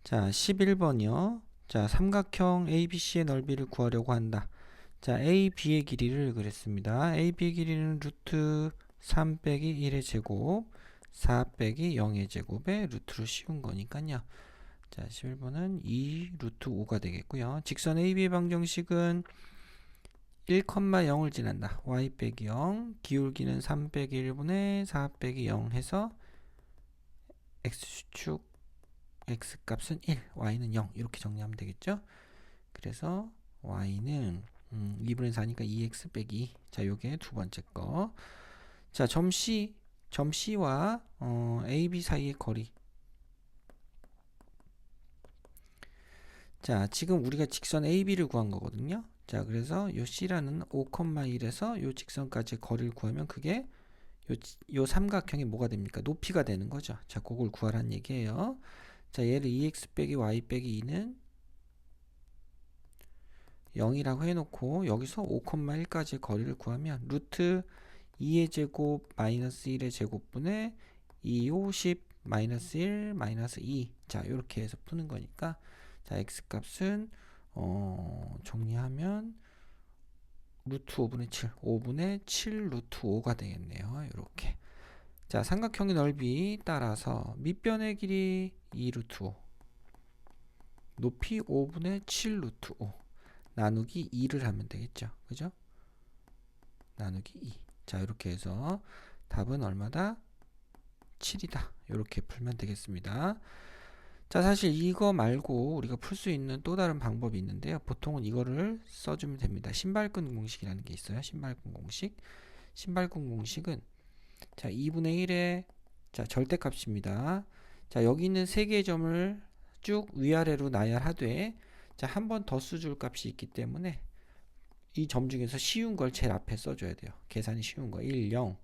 자, 11번이요. 자, 삼각형 ABC의 넓이를 구하려고 한다. 자, AB의 길이를 그랬습니다. AB의 길이는 루트 3 빼기 1의 제곱, 4 빼기 0의 제곱에 루트로 씌운 거니까요. 자, 11번은 2 루트 5가 되겠고요. 직선 AB의 방정식은 1,0을 지난다. y 빼기 0, 기울기는 3 빼기 1분의 4 빼기 0 해서 x축 x값은 1, y는 0 이렇게 정리하면 되겠죠. 그래서 y는 2분의 4니까 2x 빼기 2. 자, 요게 두 번째 거. 자, 점 C와 AB 사이의 거리. 자, 지금 우리가 직선 AB를 구한 거거든요. 자, 그래서 요 C라는 5,1에서 요 직선까지 거리를 구하면 그게 요 삼각형이 뭐가 됩니까? 높이가 되는 거죠. 자, 그걸 구하라는 얘기예요. 자, 얘를 2x 빼기 y 빼기 2는 0이라고 해놓고 여기서 5,1까지 거리를 구하면 루트 2의 제곱 마이너스 1의 제곱분의 2, 50 마이너스 1 마이너스 2. 자, 이렇게 해서 푸는 거니까 자, x값은 정리하면 루트 5분의 7, 5분의 7 루트 5가 되겠네요. 이렇게. 자, 삼각형의 넓이 따라서 밑변의 길이 2 루트 5, 높이 5분의 7 루트 5 나누기 2를 하면 되겠죠. 그죠? 나누기 2. 자, 이렇게 해서 답은 얼마다? 7이다. 이렇게 풀면 되겠습니다. 자, 사실 이거 말고 우리가 풀 수 있는 또 다른 방법이 있는데요. 보통은 이거를 써주면 됩니다. 신발끈 공식이라는 게 있어요. 신발끈 공식. 신발끈 공식은 자, 2분의 1의 자, 절대값입니다. 자, 여기 있는 세 개의 점을 쭉 위아래로 나열하되 자, 한 번 더 써줄 값이 있기 때문에 이 점 중에서 쉬운 걸 제일 앞에 써줘야 돼요. 계산이 쉬운 거. 1, 0,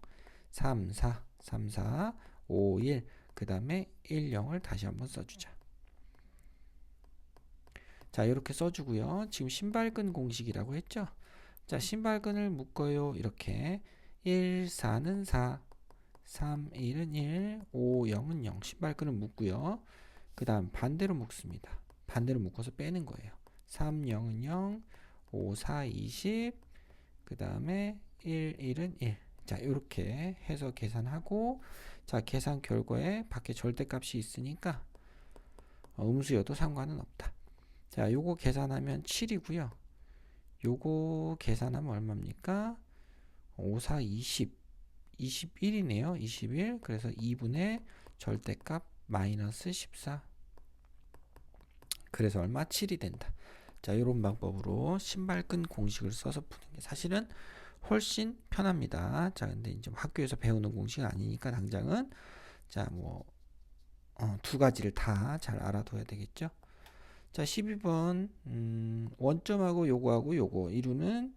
3, 4, 3, 4, 5, 1. 그 다음에 1, 0을 다시 한번 써주자. 자, 이렇게 써주고요. 지금 신발끈 공식이라고 했죠? 자, 신발끈을 묶어요. 이렇게 1, 4는 4, 3, 1은 1, 5, 0은 0. 신발끈을 묶고요. 그 다음 반대로 묶습니다. 반대로 묶어서 빼는 거예요. 3, 0은 0, 5, 4, 20, 그 다음에 1, 1은 1. 자, 이렇게 해서 계산하고 자, 계산 결과에 밖에 절대값이 있으니까 음수여도 상관은 없다. 자, 요거 계산하면 7이고요. 요거 계산하면 얼마입니까? 5, 4, 20, 21이네요. 21. 그래서 2분의 절대값 마이너스 14. 그래서 얼마? 7이 된다. 자, 이런 방법으로 신발끈 공식을 써서 푸는 게 사실은 훨씬 편합니다. 자, 근데 이제 학교에서 배우는 공식은 아니니까 당장은 자, 뭐 두 가지를 다 잘 알아둬야 되겠죠. 자, 12번 원점하고 요거하고 요거 이루는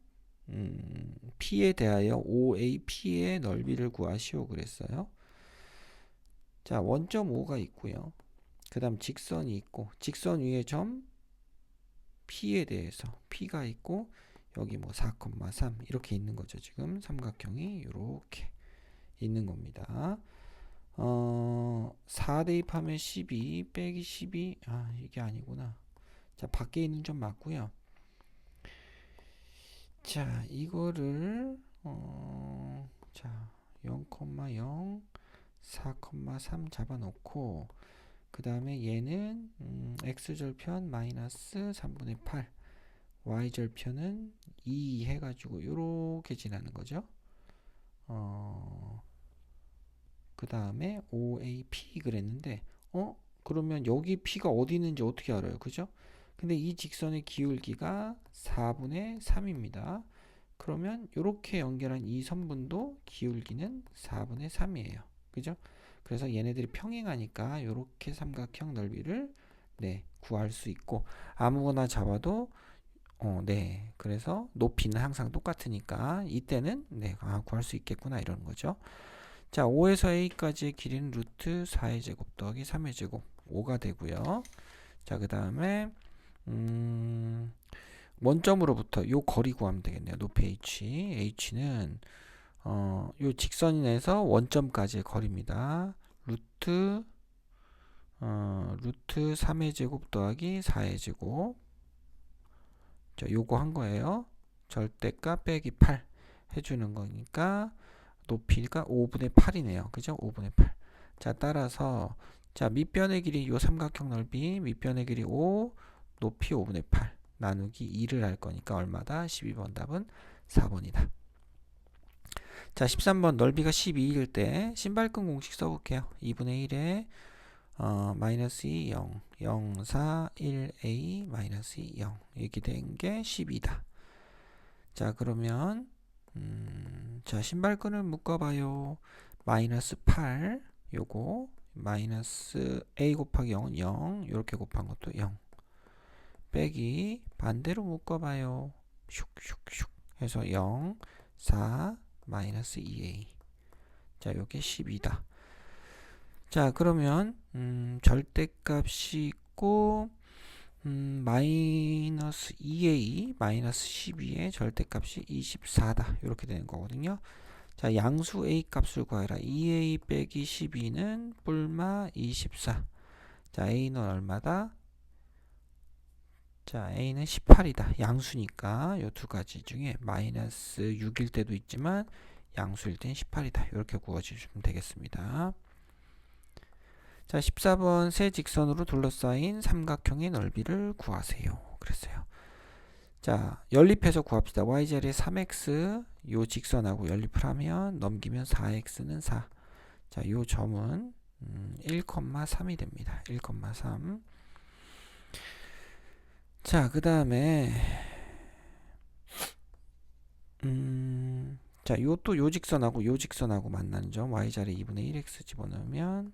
P에 대하여 OAP의 넓이를 구하시오 그랬어요. 자, 원점 5가 있고요. 그 다음 직선이 있고 직선 위에 점 P에 대해서 P가 있고 여기 뭐 4,3 이렇게 있는 거죠. 지금 삼각형이 이렇게 있는 겁니다. 4 대입하면 12 빼기 12 이게 아니구나. 자, 밖에 있는 점 맞고요. 자, 이거를 자 0,0 4,3 잡아놓고 그 다음에 얘는 x절편 마이너스 3분의 8 y절편은 2 해가지고 요렇게 지나는 거죠. 그 다음에 OAP 그랬는데 그러면 여기 P가 어디 있는지 어떻게 알아요? 그죠? 근데 이 직선의 기울기가 4분의 3입니다. 그러면 이렇게 연결한 이 선분도 기울기는 4분의 3이에요. 그죠? 그래서 얘네들이 평행하니까 이렇게 삼각형 넓이를 구할 수 있고 아무거나 잡아도 네. 그래서 높이는 항상 똑같으니까 이때는 구할 수 있겠구나 이러는 거죠. 자, 5에서 a까지의 길이는 루트 4의 제곱 더하기 3의 제곱 5가 되고요. 자, 그 다음에 원점으로부터 요 거리 구하면 되겠네요. 높이 h는 요 직선에서 원점까지의 거리입니다. 루트 루트 3의 제곱 더하기 4의 제곱. 자, 요거 한 거예요. 절대값 빼기 8 해주는 거니까 높이가 5분의 8이네요. 그죠? 5분의 8. 자, 따라서 자, 밑변의 길이 요 삼각형 넓이 밑변의 길이 5, 높이 5분의 8 나누기 2를 할 거니까 얼마다? 12번 답은 4번이다. 자, 13번 넓이가 12일 때 신발끈 공식 써볼게요. 2분의 1에 마이너스 2, 0, 0, 4, 1a, 마이너스 2, 0 이렇게 된 게 12다. 자, 그러면 자, 신발끈을 묶어봐요. 마이너스 8 요거 마이너스 a 곱하기 0은 0 이렇게 곱한 것도 0 빼기 반대로 묶어봐요. 슉슉슉 해서 0, 4, 마이너스 2a. 자, 요게 12다. 자, 그러면 절대값이 있고 마이너스 2a 마이너스 12의 절대값이 24다. 이렇게 되는 거거든요. 자, 양수 a 값을 구하라. 2a 빼기 12는 뿔마 24. 자, a는 얼마다? 자, a는 18이다. 양수니까 이 두 가지 중에 마이너스 6일 때도 있지만 양수일 땐 18이다. 이렇게 구해주시면 되겠습니다. 자, 14번 세 직선으로 둘러싸인 삼각형의 넓이를 구하세요. 그랬어요. 자, 연립해서 구합시다. y자리에 3x 요 직선하고 연립을 하면 넘기면 4x는 4. 자, 요 점은 1,3이 됩니다. 1,3. 자, 그 다음에 자, 요 또 요 직선하고 만나는 점 y자리에 2분의 1x 집어넣으면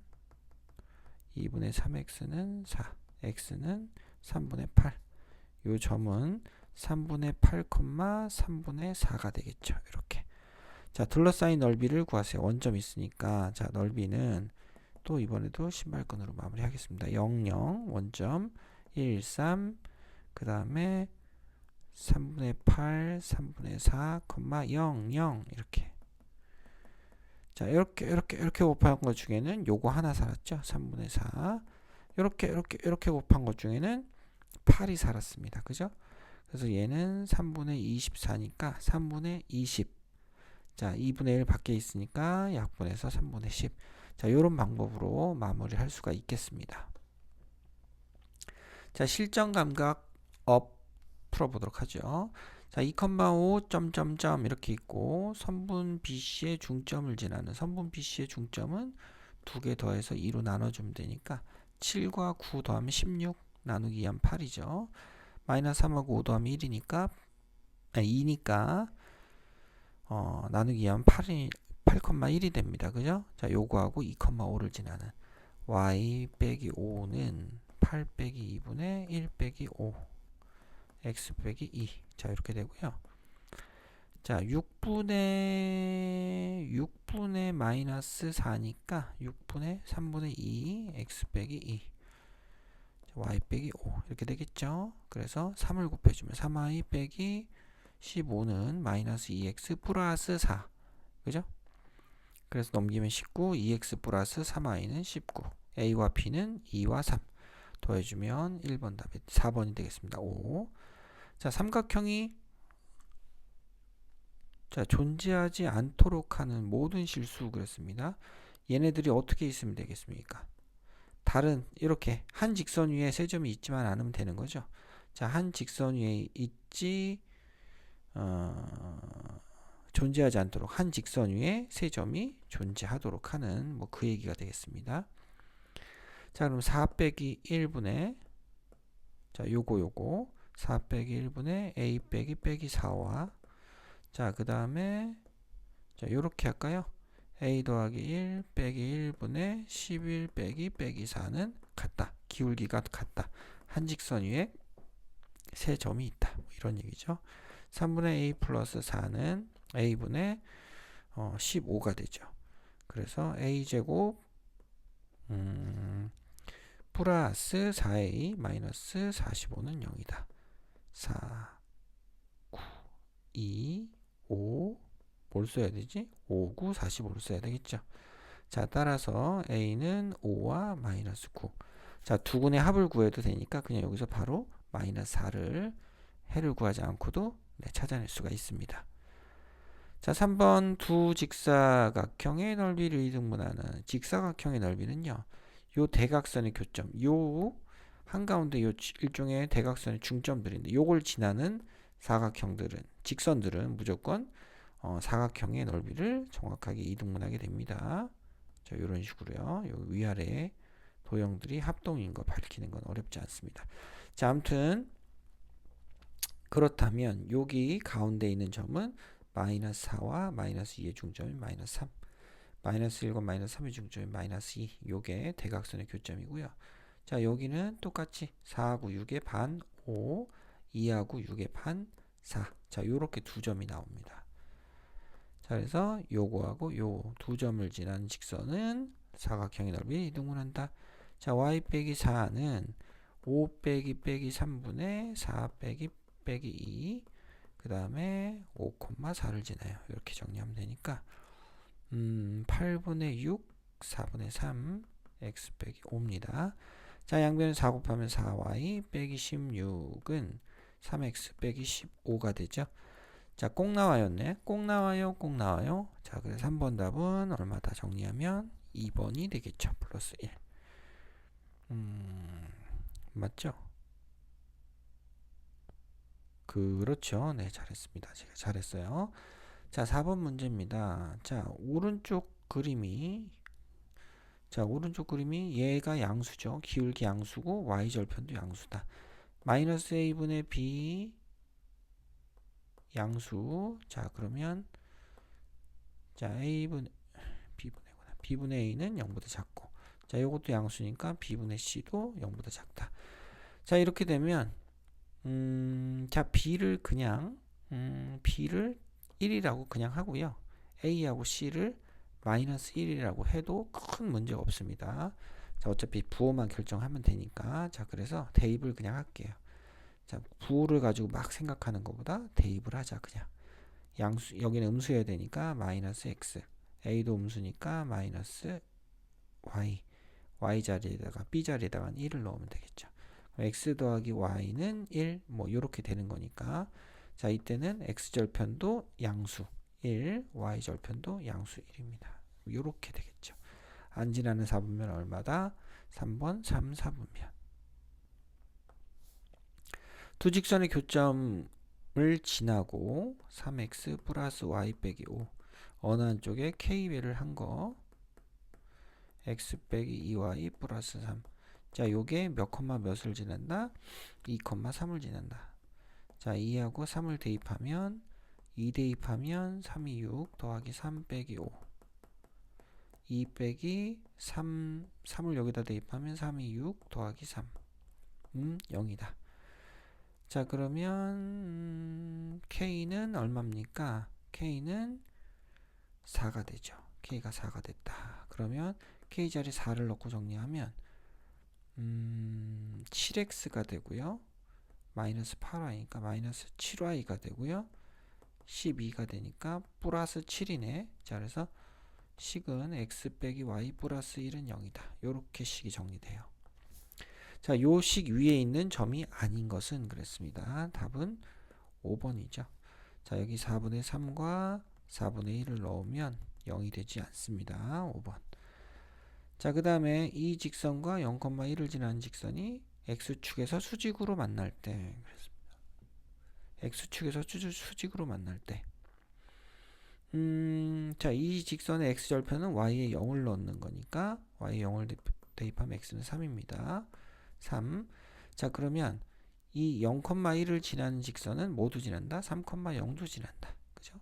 2분의 3x는 4, x는 3분의 8. 요 점은 3분의 8, 3분의 4가 되겠죠. 이렇게. 자, 둘러싸인 넓이를 구하세요. 원점 있으니까. 자, 넓이는 또 이번에도 신발끈으로 마무리하겠습니다. 0, 0, 원점 1, 3, 그 다음에 3분의 8, 3분의 4, 0, 0 이렇게. 자, 이렇게 곱한 것 중에는 요거 하나 살았죠. 3분의 4. 이렇게 곱한 것 중에는 8이 살았습니다. 그죠? 그래서 얘는 3분의 24니까 3분의 20. 자, 2분의 1 밖에 있으니까 약분해서 3분의 10. 자, 요런 방법으로 마무리할 수가 있겠습니다. 자, 실전 감각 업 풀어보도록 하죠. 자, 2,5 점점점 이렇게 있고 선분 BC의 중점을 지나는 선분 BC의 중점은 2개 더해서 2로 나눠주면 되니까 7과 9 더하면 16 나누기 2하면 8이죠. 마이너스 3하고 5 더하면 1이니까 2니까 나누기 2하면 8,1이 됩니다. 그죠? 자, 요거하고 2,5를 지나는 y 빼기 5는 8 빼기 2분의 1 빼기 5 x 빼기 2. 자, 이렇게 되고요. 자, 6분의 마이너스 4니까 6분의 3분의 2 x 빼기 2 y 빼기 5 이렇게 되겠죠. 그래서 3을 곱해주면 3y 빼기 15는 마이너스 2x 플러스 4 그죠? 그래서 넘기면 19 2x 플러스 3y는 19 a와 b는 2와 3 더해주면 1번 답이 4번이 되겠습니다. 5. 자, 삼각형이 자, 존재하지 않도록 하는 모든 실수 그랬습니다. 얘네들이 어떻게 있으면 되겠습니까? 다른 이렇게 한 직선 위에 세 점이 있지만 않으면 되는 거죠. 자, 한 직선 위에 있지 존재하지 않도록 한 직선 위에 세 점이 존재하도록 하는 뭐 그 얘기가 되겠습니다. 자, 그럼 4 빼기 1분의 자, 요거 4 빼기 1분의 a 빼기 4와 자, 그 다음에 자, 요렇게 할까요? a 더하기 1 빼기 1분의 11 빼기 4는 같다. 기울기가 같다. 한 직선 위에 세 점이 있다. 뭐 이런 얘기죠. 3분의 a 플러스 4는 a분의 15가 되죠. 그래서 a제곱 플러스 4a 마이너스 45는 0이다. 4, 9, 2, 5 뭘 써야 되지? 5, 9, 45를 써야 되겠죠. 자, 따라서 a는 5와 마이너스 9. 자, 두 군의 합을 구해도 되니까 그냥 여기서 바로 마이너스 4를 해를 구하지 않고도 찾아낼 수가 있습니다. 자, 3번 두 직사각형의 넓이를 이등분하는 직사각형의 넓이는요. 요 대각선의 교점, 요 한가운데 요 일종의 대각선의 중점들인데 요걸 지나는 사각형들은 직선들은 무조건 사각형의 넓이를 정확하게 이등분하게 됩니다. 자, 이런 식으로요. 요 위아래 도형들이 합동인 거 밝히는 건 어렵지 않습니다. 자, 아무튼 그렇다면 여기 가운데 있는 점은 마이너스 4와 마이너스 2의 중점이 마이너스 3, 마이너스 1과 마이너스 3의 중점이 마이너스 2, 요게 대각선의 교점이고요. 자, 여기는 똑같이 4하고 6의 반 5, 2하고 6의 반 4. 자, 요렇게 두 점이 나옵니다. 자, 그래서 요거하고 요 두 점을 지난 직선은 사각형의 넓이를 이등분한다. 자, y 빼기 4는 5 빼기 3분의 4 빼기 2, 그 다음에 5,4를 지나요. 이렇게 정리하면 되니까 8분의 6, 4분의 3, x 빼기 5입니다. 자, 양변을 4 곱하면 4y 빼기 16은 3x 빼기 15가 되죠. 자, 꼭 나와였네. 꼭 나와요. 꼭 나와요. 자, 그래서 3번 답은 얼마다 정리하면 2번이 되겠죠. 플러스 1. 맞죠? 그렇죠. 네, 잘했습니다. 제가 잘했어요. 자, 4번 문제입니다. 자, 오른쪽 그림이 얘가 양수죠. 기울기 양수고 y절편도 양수다. 마이너스 a분의 b 양수. 자, 그러면 자, b분의 a는 0보다 작고, 자, 요것도 양수니까 b분의 c도 0보다 작다. 자, 이렇게 되면 자, b를 그냥 b를 1이라고 그냥 하고요. a하고 c를 마이너스 1이라고 해도 큰 문제가 없습니다. 자, 어차피 부호만 결정하면 되니까. 자, 그래서 대입을 그냥 할게요. 자, 부호를 가지고 막 생각하는 것보다 대입을 하자. 그냥 양수, 여기는 음수여야 되니까 마이너스 x, a도 음수니까 마이너스 y 자리에다가 b 자리에다가 1을 넣으면 되겠죠. x 더하기 y는 1, 뭐 요렇게 되는 거니까. 자, 이때는 x절편도 양수 1, y절편도 양수 1입니다. 요렇게 되겠죠. 안 지나는 4분면 얼마다? 3번 3, 4분면. 두 직선의 교점을 지나고 3x 플러스 y 빼기 5 어느 한쪽에 k배를 한 거 x 빼기 2y 플러스 3. 자, 요게 몇 콤마 몇을 지난다? 2,3을 지난다. 자, 2하고 3을 대입하면 2 대입하면 3이 6 더하기 3 빼기 5. 2 빼기 3, 3을 여기다 대입하면 3이 6 더하기 3. 0이다. 자, 그러면 K는 얼마입니까? K는 4가 되죠. K가 4가 됐다. 그러면 K 자리 4를 넣고 정리하면 7x가 되고요. 마이너스 8y니까 마이너스 7y가 되고요. 12가 되니까 플러스 7이네. 자, 그래서 식은 x 빼기 y 플러스 1은 0이다. 요렇게 식이 정리돼요. 자, 요 식 위에 있는 점이 아닌 것은 그랬습니다. 답은 5번이죠. 자, 여기 4분의 3과 4분의 1을 넣으면 0이 되지 않습니다. 5번. 자, 그 다음에 이 직선과 0,1을 지나는 직선이 x축에서 수직으로 만날 때 x축에서 수직으로 만날 때 자, 이 직선의 x절편은 y에 0을 넣는 거니까 y에 0을 대입하면 x는 3입니다. 3. 자, 그러면 이 0,1을 지나는 직선은 모두 지난다? 3,0도 지난다. 그죠?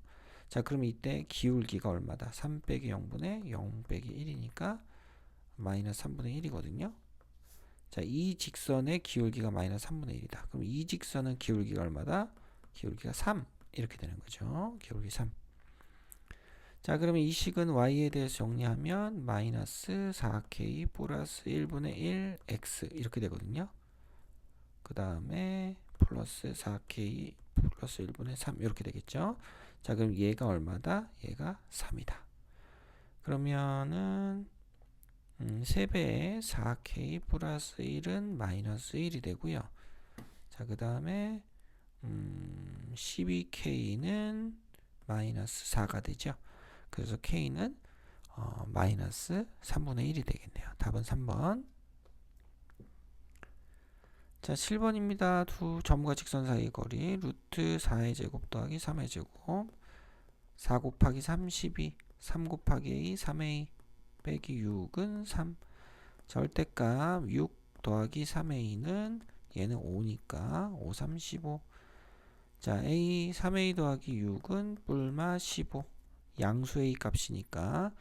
자, 그럼 이때 기울기가 얼마다? 3 빼기 0분의 0 빼기 1이니까 마이너스 3분의 1이거든요. 자, 이 직선의 기울기가 마이너스 3분의 1이다. 그럼 이 직선은 기울기가 얼마다? 기울기가 3. 이렇게 되는 거죠. 기울기 3. 자, 그러면 이 식은 y에 대해서 정리하면 마이너스 4k 플러스 1분의 1 x 이렇게 되거든요. 그 다음에 플러스 4k 플러스 1분의 3 이렇게 되겠죠. 자, 그럼 얘가 얼마다? 얘가 3이다. 그러면은 3배에 4k 플러스 1은 마이너스 1이 되고요. 자, 그 다음에 12k는 마이너스 4가 되죠. 그래서 k는 마이너스 3분의 1이 되겠네요. 답은 3번. 자, 7번입니다. 두 점과 직선 사이의 거리 루트 4의 제곱 더하기 3의 제곱 4 곱하기 32 3 곱하기 a 3a 빼기 6은 3. 절대값 6 더하기 3a는 얘는 5니까 5, 3, 15. 자, a 3a 더하기 6은 뿔마 15. 양수 a 값이니까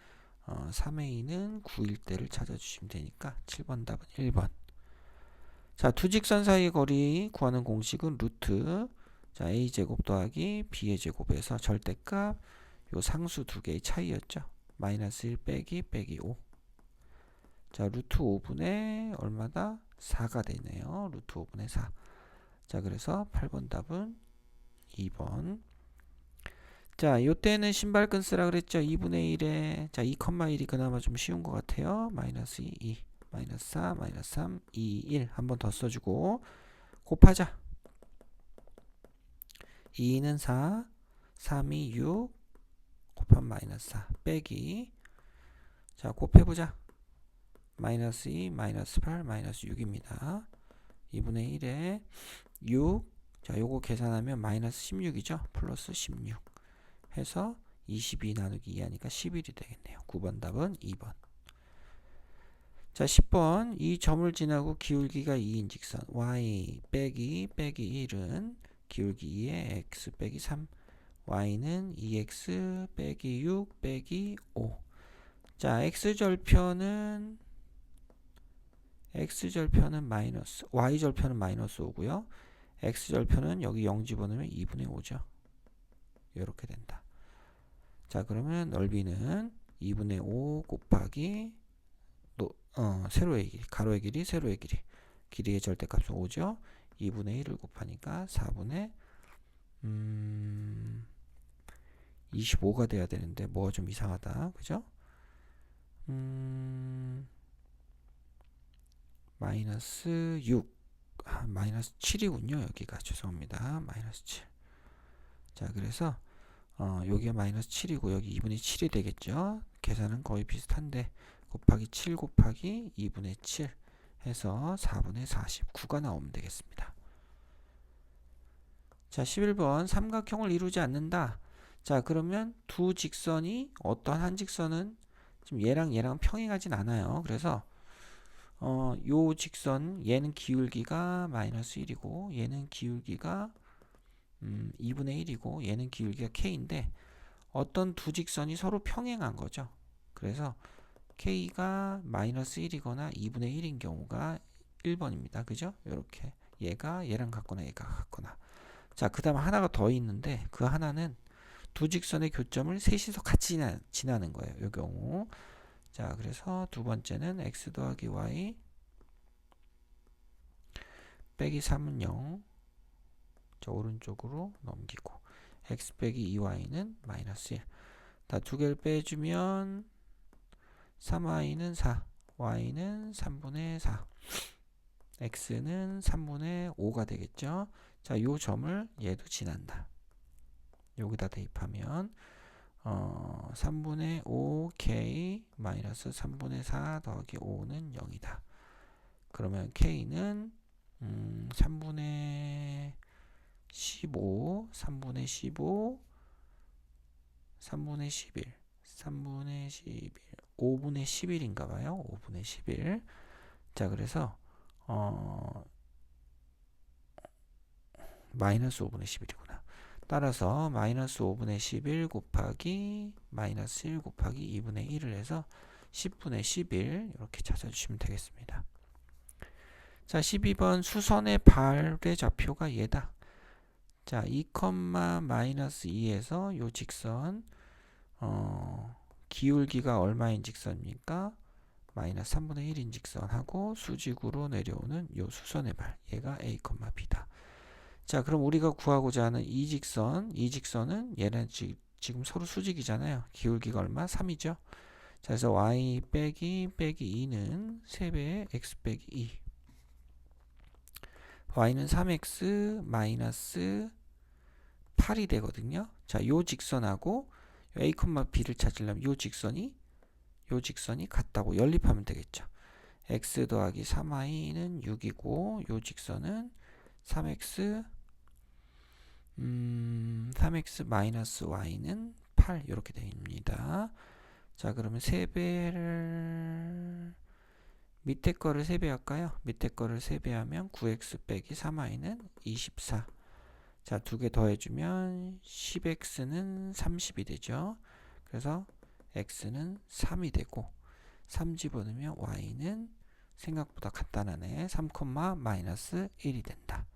3a는 9일 때를 찾아주시면 되니까 7번 답은 1번. 자, 두 직선 사이의 거리 구하는 공식은 루트 자, a제곱 더하기 b의 제곱에서 절대값 요 상수 두 개의 차이였죠. 마이너스 1 빼기 5. 자, 루트 5분의 얼마다? 4가 되네요. 루트 5분의 4. 자, 그래서 8번 답은 2번. 자, 요때는 신발끈 쓰라 그랬죠. 2분의 1에 자, 2,1이 그나마 좀 쉬운 것 같아요. 마이너스 2, 마이너스 4, 마이너스 3, 2, 1 한 번 더 써주고 곱하자. 2는 4, 3이 6 곱하면 마이너스 4 빼기 자, 곱해보자. 마이너스 2, 마이너스 8, 마이너스 6입니다. 2분의 1에 6 자, 요거 계산하면 마이너스 16이죠. 플러스 16 해서 22 나누기 2 하니까 11이 되겠네요. 9번 답은 2번. 자, 10번 이 점을 지나고 기울기가 2인 직선 y 빼기 1은 기울기 2에 x 빼기 3 y는 2x 빼기 6 빼기 5. 자, x절편은 마이너스 y절편은 마이너스 5고요. x절편은 여기 0 집어넣으면 2분의 5죠. 이렇게 된다. 자, 그러면 넓이는 2분의 5 곱하기 세로의 길이, 가로의 길이, 세로의 길이. 길이의 절대값은 5죠. 2분의 1을 곱하니까 4분의 25가 돼야 되는데 뭐가 좀 이상하다. 그죠? 마이너스 6 마이너스 7이군요. 여기가 죄송합니다. 마이너스 7. 자, 그래서 여기가 마이너스 7이고 여기 2분의 7이 되겠죠. 계산은 거의 비슷한데 곱하기 7 곱하기 2분의 7 해서 4분의 49가 나오면 되겠습니다. 자, 11번 삼각형을 이루지 않는다. 자, 그러면 두 직선이 어떤 한 직선은 지금 얘랑 평행하진 않아요. 그래서 요 직선 얘는 기울기가 마이너스 1이고 얘는 기울기가 2분의 1이고 얘는 기울기가 k인데 어떤 두 직선이 서로 평행한 거죠. 그래서 k가 마이너스 1이거나 2분의 1인 경우가 1번입니다. 그죠? 이렇게 얘가 얘랑 같거나 얘가 같거나. 자, 그 다음 하나가 더 있는데 그 하나는 두 직선의 교점을 셋이서 같이 지나는 거예요. 이 경우. 자, 그래서 두 번째는 x 더하기 y 빼기 3은 0. 자, 오른쪽으로 넘기고 x 빼기 2y는 마이너스 1. 다 두 개를 빼주면 3y는 4, y는 3분의 4, x는 3분의 5가 되겠죠. 자, 요 점을 얘도 지난다. 여기다 대입하면 3분의 5k 마이너스 3분의 4 더하기 5는 0이다. 그러면 k는 3분의 15, 3분의 15, 3분의 11, 3분의 11, 5분의 11인가 봐요. 5분의 11. 자, 그래서 마이너스 5분의 11이구나. 따라서 마이너스 5분의 11 곱하기 마이너스 1 곱하기 2분의 1을 해서 10분의 11 이렇게 찾아주시면 되겠습니다. 자, 12번 수선의 발의 좌표가 얘다. 자, 2, 마이너스 2에서 요 직선 기울기가 얼마인 직선입니까? 마이너스 3분의 1인 직선하고 수직으로 내려오는 요 수선의 발 얘가 A, B다. 자, 그럼 우리가 구하고자 하는 이 직선은 얘는 지금 서로 수직이잖아요. 기울기가 얼마? 3이죠. 자, 그래서 y 빼기 2는 3배의 x 빼기 2. y는 3x 마이너스 8이 되거든요. 자, 요 직선하고 a, b를 찾으려면 요 직선이 같다고 연립하면 되겠죠. x 더하기 3y는 6이고 요 직선은 3x 마이너스 y는 8 이렇게 됩니다. 자, 그러면 3배를 밑에 거를 3배 할까요? 밑에 거를 3배 하면 9x 빼기 3y는 24. 자, 두 개 더해주면 10x는 30이 되죠. 그래서 x는 3이 되고 3 집어넣으면 y는 생각보다 간단하네. 3, 마이너스 1이 된다.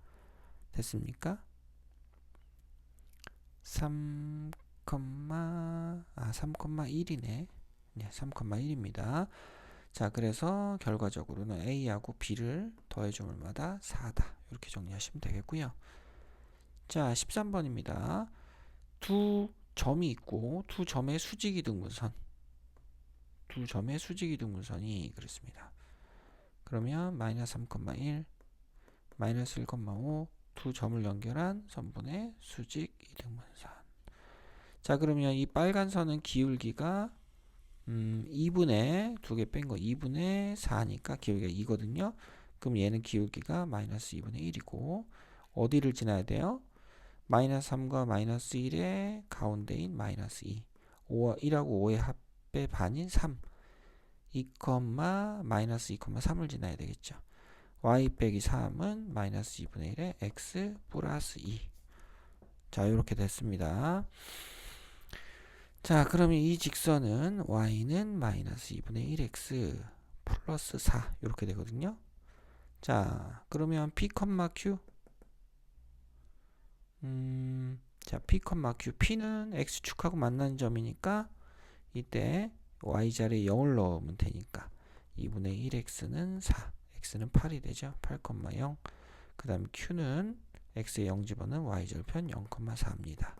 됐습니까? 3,1이네. 네, 3,1입니다. 자, 그래서 결과적으로는 A하고 B를 더해줄 마다 4다. 이렇게 정리하시면 되겠고요. 자, 13번입니다. 두 점이 있고 두 점의 수직이등분선. 두 점의 수직이등분선이 그렇습니다. 그러면 마이너스 3,1, 마이너스 1,5 두 점을 연결한 선분의 수직이등분선. 자, 그러면 이 빨간 선은 기울기가 2분의 두 개 뺀 거 2분의 4니까 기울기가 2거든요. 그럼 얘는 기울기가 마이너스 2분의 1이고 어디를 지나야 돼요? 마이너스 3과 마이너스 1의 가운데인 마이너스 2. 1하고 5의 합의 반인 3. 2, 마이너스 2,3을 지나야 되겠죠. y 빼기 3은 마이너스 2분의 1의 x 플러스 2. 자, 이렇게 됐습니다. 자, 그러면 이 직선은 y는 마이너스 2분의 1x 플러스 4 이렇게 되거든요. 자, 그러면 p, q 자, p, q p는 x축하고 만나는 점이니까 이때 y자리에 0을 넣으면 되니까 2분의 1x는 4 x는 8이 되죠. 8,0 그 다음 q는 x에 0 집어넣은 y절편 0,4입니다.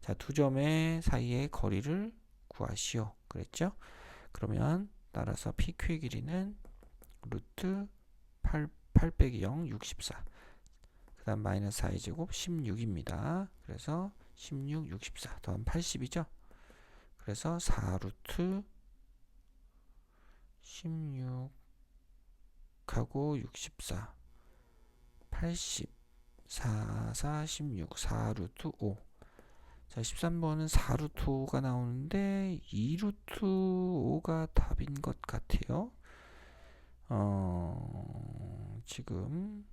자, 두 점의 사이의 거리를 구하시오. 그랬죠? 그러면 따라서 PQ의 길이는 루트 8 빼기 0, 64. 그 다음 마이너스 4의 제곱 16입니다. 그래서 16, 64 더하면 80이죠? 그래서 4루트 16하고 64 80 4, 4, 16 4루트 5. 자, 13번은 4루트 5가 나오는데 2루트 5가 답인 것 같아요. 지금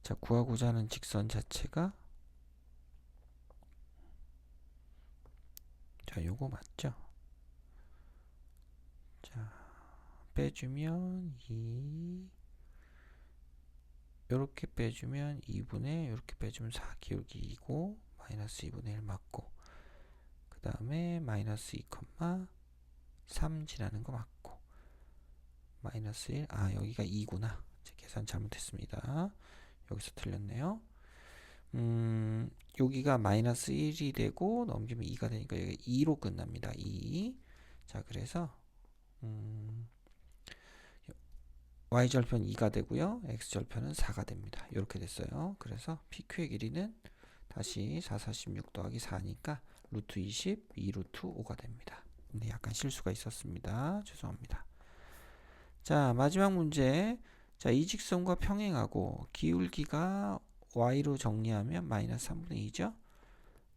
자, 구하고자 하는 직선 자체가 자, 요거 맞죠? 자, 빼주면 2 요렇게 빼주면 2분의 요렇게 빼주면 4 기울기 2고 마이너스 2분의 1 맞고 그 다음에 마이너스 2,3 지나는 거 맞고 마이너스 1 여기가 2구나. 제 계산 잘못했습니다. 여기서 틀렸네요. 여기가 마이너스 1이 되고 넘기면 2가 되니까 여기 2로 끝납니다. 2. 자, 그래서 y절편 2가 되고요. x절편은 4가 됩니다. 이렇게 됐어요. 그래서 PQ의 길이는 다시 4, 46 더하기 4니까 루트 20, 2루트 5가 됩니다. 근데 약간 실수가 있었습니다. 죄송합니다. 자, 마지막 문제. 자, 이 직선과 평행하고 기울기가 y로 정리하면 마이너스 3분의 2죠.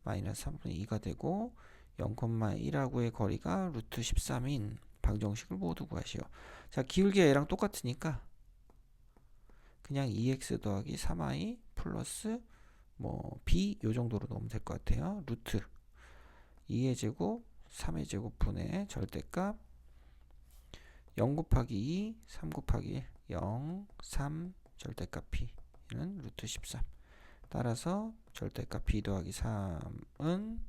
마이너스 3분의 2가 되고 0,1하고의 거리가 루트 13인 방정식을 모두 구하시오. 자, 기울기가 얘랑 똑같으니까 그냥 2x 더하기 3y 플러스 b 요 정도로 넣으면 될 것 같아요. 루트 2의 제곱 3의 제곱분의 절대값 0 곱하기 2 3 곱하기 1 0 3 절대값 b는 루트 13. 따라서 절대값 b 더하기 3은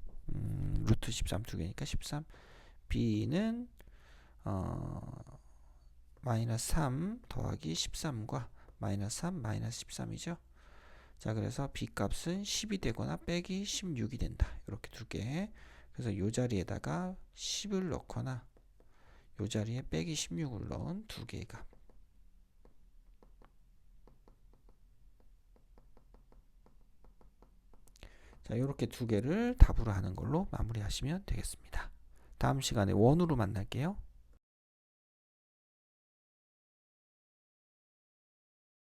루트 13 두 개니까 13. b는 마이너스 3 더하기 13과 마이너스 3 마이너스 13이죠. 자, 그래서 b 값은 10이 되거나 빼기 16이 된다. 이렇게 두 개. 그래서 이 자리에다가 10을 넣거나 이 자리에 빼기 16을 넣은 두 개의 값. 자, 이렇게 두 개를 답으로 하는 걸로 마무리하시면 되겠습니다. 다음 시간에 원으로 만날게요.